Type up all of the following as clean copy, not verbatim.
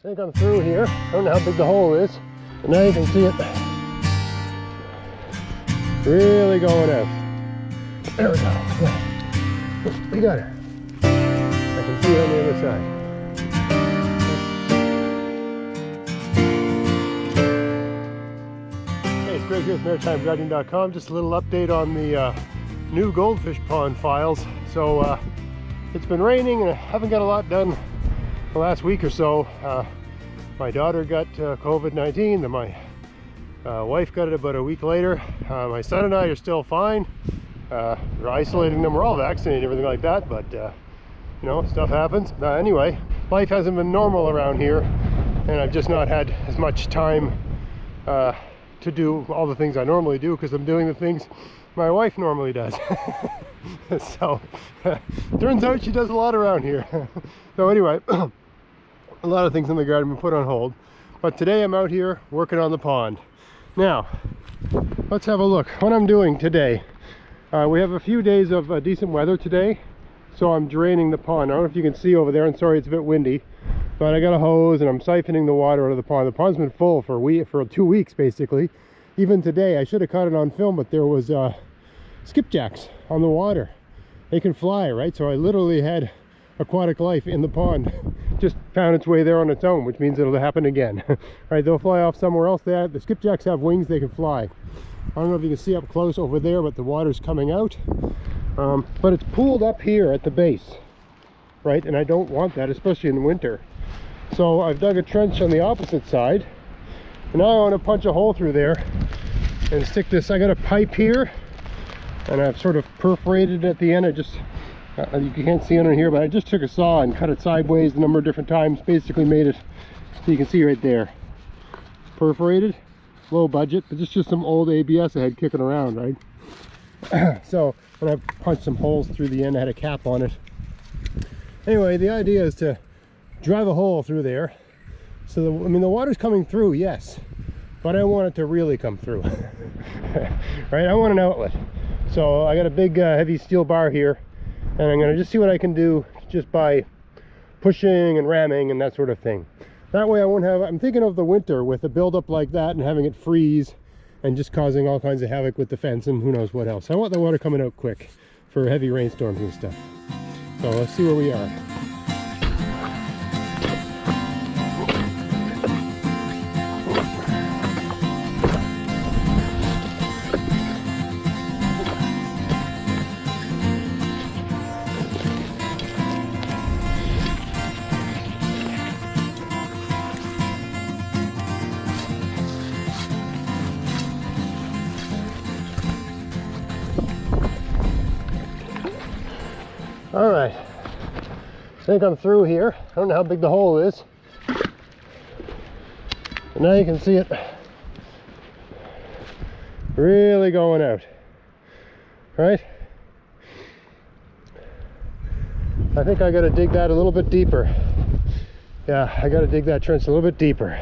I think I'm through here. I don't know how big the hole is, but now you can see it really going out. There we go. We got it. I can see it on the other side. Hey, it's Greg here with MaritimeGuiding.com. Just a little update on the new goldfish pond files. So it's been raining and I haven't got a lot done the last week or so. My daughter got COVID-19, then my wife got it about a week later. My son and I are still fine. We're isolating them, we're all vaccinated, everything like that, but you know, stuff happens. Anyway, life hasn't been normal around here, and I've just not had as much time to do all the things I normally do, because I'm doing the things my wife normally does. So turns out she does a lot around here. So anyway, a lot of things in the garden have been put on hold, but today I'm out here working on the pond. Now let's have a look what I'm doing today. We have a few days of decent weather today, so I'm draining the pond. I don't know if you can see over there, and sorry it's a bit windy, but I got a hose and I'm siphoning the water out of the pond. The pond's been full for 2 weeks basically. Even today, I should have caught it on film, but there was skipjacks on the water. They can fly, right? So I literally had aquatic life in the pond. Just found its way there on its own, which means it'll happen again. Right, they'll fly off somewhere else. The skipjacks have wings, they can fly. I don't know if you can see up close over there, but the water's coming out. But it's pooled up here at the base, right? And I don't want that, especially in winter. So I've dug a trench on the opposite side, and now I want to punch a hole through there and stick this. I got a pipe here, and I've sort of perforated at the end. I just you can't see under here, but I just took a saw and cut it sideways a number of different times, basically made it so you can see right there, perforated, low budget, but it's just some old ABS I had kicking around, right? So, and I punched some holes through the end. I had a cap on it. Anyway, the idea is to drive a hole through there, so I mean the water's coming through, yes, but I want it to really come through. Right, I want an outlet. So I got a big heavy steel bar here, and I'm going to just see what I can do just by pushing and ramming and that sort of thing. That way I won't have, I'm thinking of the winter with a buildup like that and having it freeze and just causing all kinds of havoc with the fence and who knows what else. I want the water coming out quick for heavy rainstorms and stuff. So let's see where we are. All right, I think I'm through here. I don't know how big the hole is, but now you can see it really going out, right? I think I got to dig that a little bit deeper. Yeah, I got to dig that trench a little bit deeper,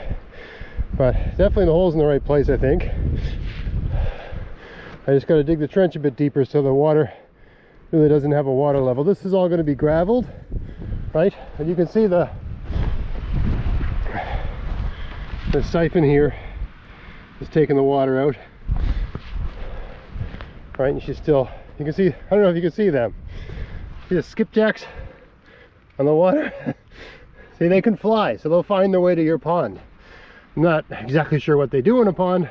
but definitely the hole's in the right place, I think. I just got to dig the trench a bit deeper so the water really doesn't have a water level. This is all going to be graveled, right? And you can see the siphon here is taking the water out, right? And she's still, you can see, I don't know if you can see them. See the skipjacks on the water? See, they can fly, so they'll find their way to your pond. I'm not exactly sure what they do in a pond.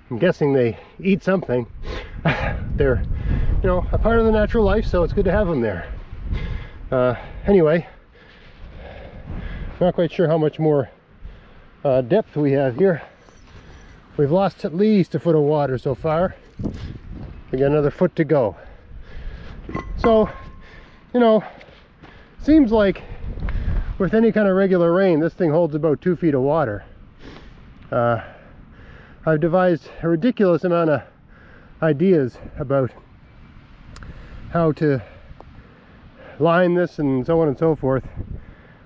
I'm guessing they eat something. They're, you know, a part of the natural life, so it's good to have them there. Anyway, not quite sure how much more depth we have here. We've lost at least a foot of water so far. We got another foot to go. So, you know, seems like with any kind of regular rain, this thing holds about 2 feet of water. I've devised a ridiculous amount of ideas about how to line this and so on and so forth,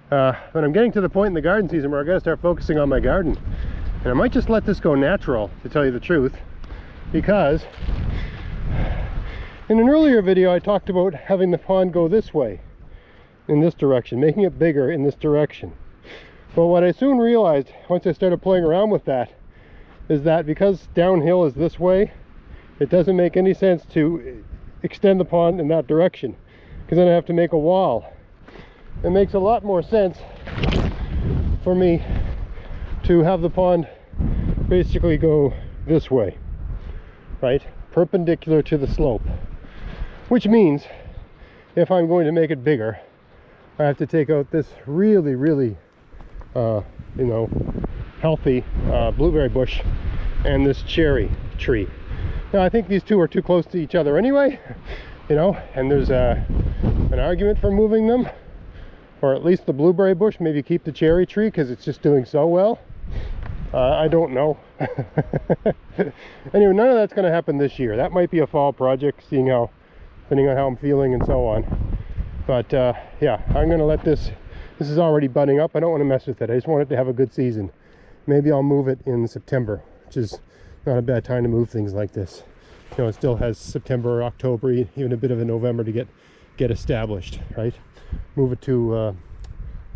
but I'm getting to the point in the garden season where I gotta start focusing on my garden, and I might just let this go natural, to tell you the truth, because in an earlier video I talked about having the pond go this way, in this direction, making it bigger in this direction. But what I soon realized once I started playing around with that is that because downhill is this way, it doesn't make any sense to extend the pond in that direction, because then I have to make a wall. It makes a lot more sense for me to have the pond basically go this way, right? Perpendicular to the slope. Which means if I'm going to make it bigger, I have to take out this really, really, you know, healthy blueberry bush and this cherry tree. Now I think these two are too close to each other anyway, you know, and there's an argument for moving them, or at least the blueberry bush, maybe keep the cherry tree because it's just doing so well. I don't know. Anyway, none of that's going to happen this year. That might be a fall project, seeing how, depending on how I'm feeling and so on. But yeah, I'm going to let this is already budding up. I don't want to mess with it. I just want it to have a good season. Maybe I'll move it in September, which is not a bad time to move things like this. You know, it still has September, October, even a bit of a November to get established, right? Move it to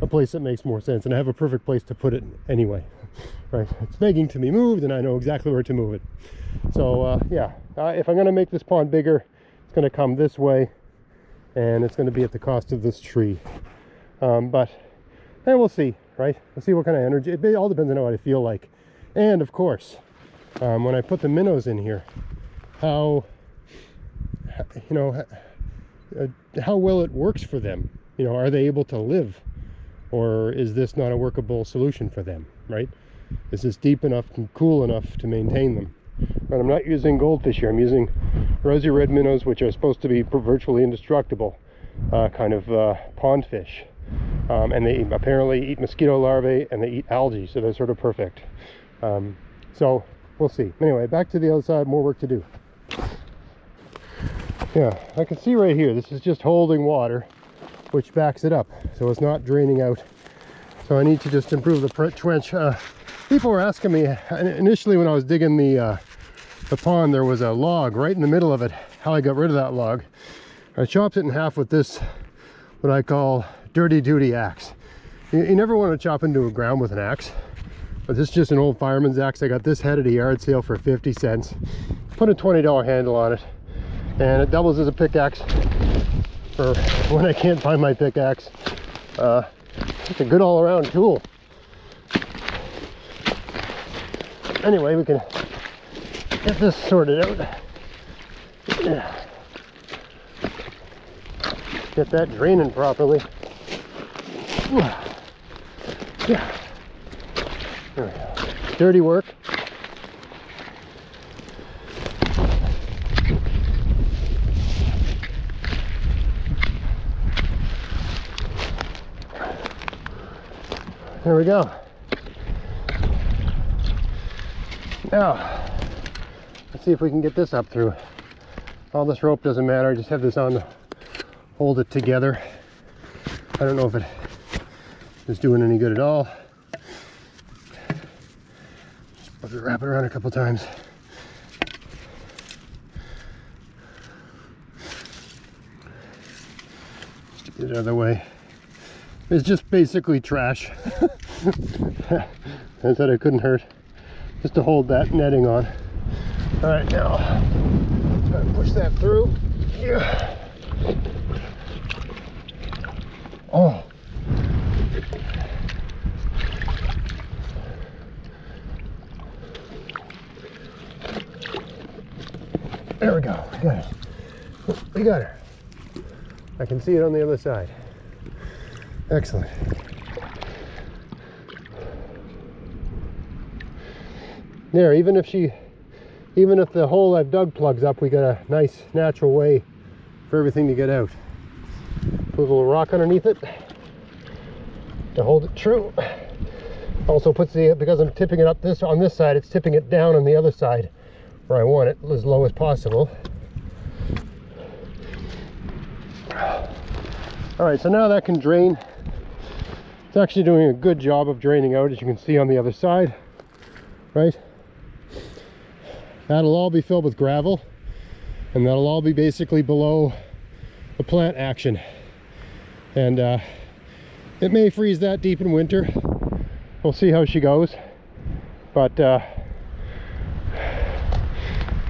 a place that makes more sense, and I have a perfect place to put it anyway, right? It's begging to be moved, and I know exactly where to move it. So yeah, if I'm going to make this pond bigger, it's going to come this way, and it's going to be at the cost of this tree. But then we'll see, right? We'll see what kind of energy. It all depends on what I feel like, and of course, when I put the minnows in here, how, you know, how well it works for them. You know, are they able to live, or is this not a workable solution for them, right? Is this deep enough and cool enough to maintain them? And I'm not using goldfish here. I'm using rosy red minnows, which are supposed to be virtually indestructible kind of pond fish. And they apparently eat mosquito larvae and they eat algae, so they're sort of perfect. So we'll see. Anyway, back to the other side, more work to do. Yeah, I can see right here, this is just holding water, which backs it up, so it's not draining out. So I need to just improve the trench. People were asking me, initially when I was digging the pond, there was a log right in the middle of it, how I got rid of that log. I chopped it in half with this, what I call dirty duty axe. You never want to chop into a ground with an axe, but this is just an old fireman's axe. I got this head at a yard sale for 50 cents. Put a $20 handle on it, and it doubles as a pickaxe for when I can't find my pickaxe. It's a good all-around tool. Anyway, we can get this sorted out. Yeah. Get that draining properly. Yeah. There we go. Dirty work. There we go. Now, let's see if we can get this up through. All this rope doesn't matter. I just have this on to hold it together. I don't know if it is doing any good at all. Just wrap it around a couple times. Just to get it out of the way. It's just basically trash. I said it couldn't hurt. Just to hold that netting on. All right, now try to push that through. Yeah. Oh. There we go. We got it. We got her. I can see it on the other side. Excellent. There, even if the hole I've dug plugs up, we got a nice natural way for everything to get out. Put a little rock underneath it to hold it true. Also puts the, because I'm tipping it up on this side, it's tipping it down on the other side where I want it as low as possible. All right, so now that can drain. It's actually doing a good job of draining out, as you can see on the other side, right? That'll all be filled with gravel, and that'll all be basically below the plant action. And it may freeze that deep in winter, we'll see how she goes. But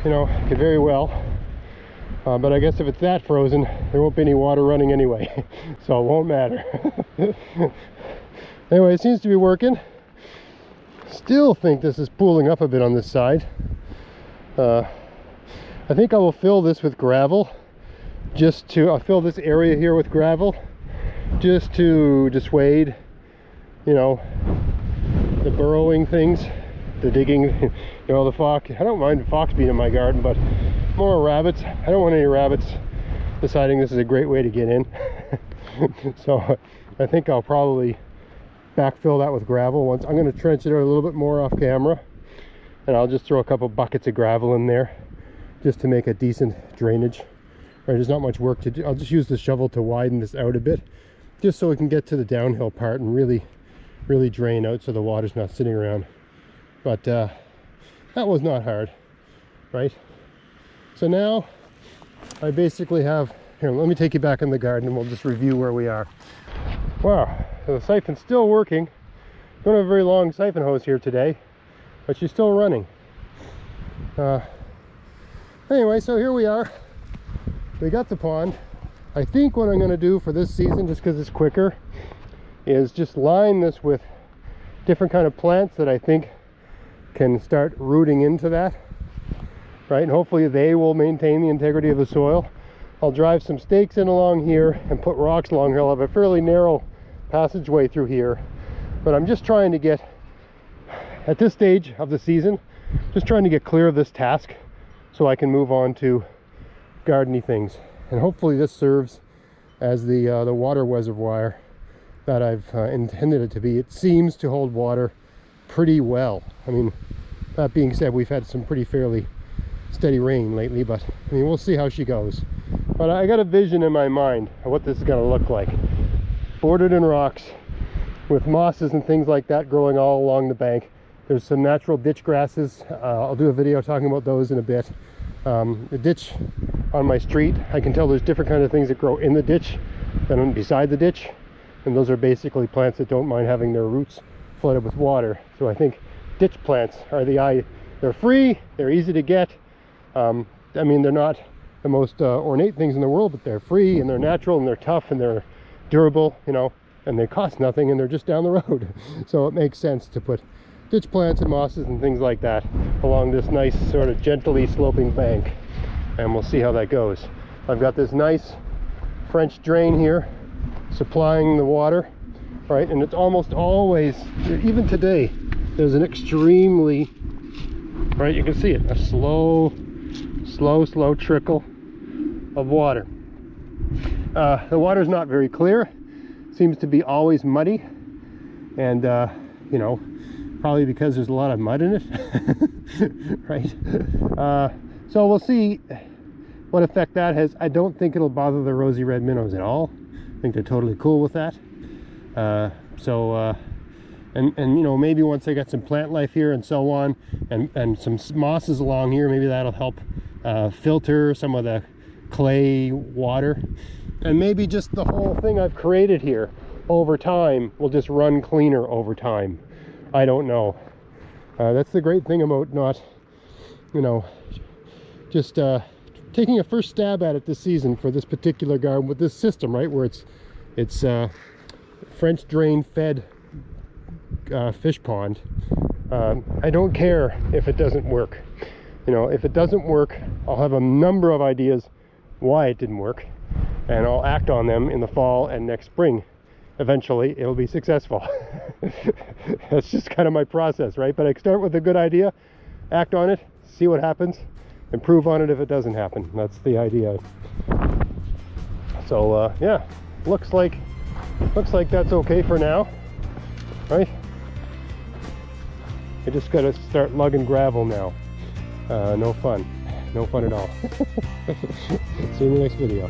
you know, could very well. But I guess if it's that frozen, there won't be any water running anyway, so it won't matter. Anyway, it seems to be working. Still think this is pooling up a bit on this side. I think I will fill this with gravel, I'll fill this area here with gravel, just to dissuade, you know, the burrowing things, the digging, you know, the fox. I don't mind the fox being in my garden, but more rabbits. I don't want any rabbits deciding this is a great way to get in. So I think I'll probably backfill that with gravel once. I'm going to trench it out a little bit more off camera, and I'll just throw a couple buckets of gravel in there just to make a decent drainage. Right, there's not much work to do. I'll just use the shovel to widen this out a bit, just so we can get to the downhill part and really drain out so the water's not sitting around. But that was not hard, right? So now I basically have, here, let me take you back in the garden and we'll just review where we are. Wow, so the siphon's still working. Don't have a very long siphon hose here today, but she's still running. Anyway, so here we are. We got the pond. I think what I'm going to do for this season, just because it's quicker, is just line this with different kind of plants that I think can start rooting into that, right? And hopefully they will maintain the integrity of the soil. I'll drive some stakes in along here and put rocks along here. I'll have a fairly narrow passageway through here, but I'm just trying to get, at this stage of the season, just trying to get clear of this task so I can move on to gardeny things. And hopefully this serves as the water reservoir that I've intended it to be. It seems to hold water pretty well. I mean, that being said, we've had some pretty fairly steady rain lately, but I mean, we'll see how she goes. But I got a vision in my mind of what this is going to look like. Bordered in rocks with mosses and things like that growing all along the bank. There's some natural ditch grasses. I'll do a video talking about those in a bit. The ditch on my street, I can tell there's different kind of things that grow in the ditch than beside the ditch, and those are basically plants that don't mind having their roots flooded with water. So I think ditch plants are they're free, they're easy to get. I mean, they're not the most ornate things in the world, but they're free and they're natural and they're tough and they're durable, you know, and they cost nothing and they're just down the road. So it makes sense to put ditch plants and mosses and things like that along this nice sort of gently sloping bank, and we'll see how that goes. I've got this nice French drain here supplying the water, right? And it's almost always, even today, there's an extremely, right, you can see it, a slow trickle of water. The water's not very clear, seems to be always muddy, and you know, probably because there's a lot of mud in it. Right? So we'll see what effect that has. I don't think it'll bother the rosy red minnows at all. I think they're totally cool with that. And you know, maybe once I get some plant life here and so on, and some mosses along here, maybe that'll help filter some of the clay water, and maybe just the whole thing I've created here over time will just run cleaner over time. I don't know. That's the great thing about not, you know, just taking a first stab at it this season for this particular garden with this system, right, where it's French drain fed fish pond. I don't care if it doesn't work. You know, if it doesn't work, I'll have a number of ideas why it didn't work, and I'll act on them in the fall and next spring. Eventually it'll be successful. That's just kind of my process, right? But I start with a good idea, act on it, see what happens, improve on it if it doesn't happen. That's the idea. So yeah, looks like that's okay for now, right? I just gotta start lugging gravel now. No fun at all. See you in the next video.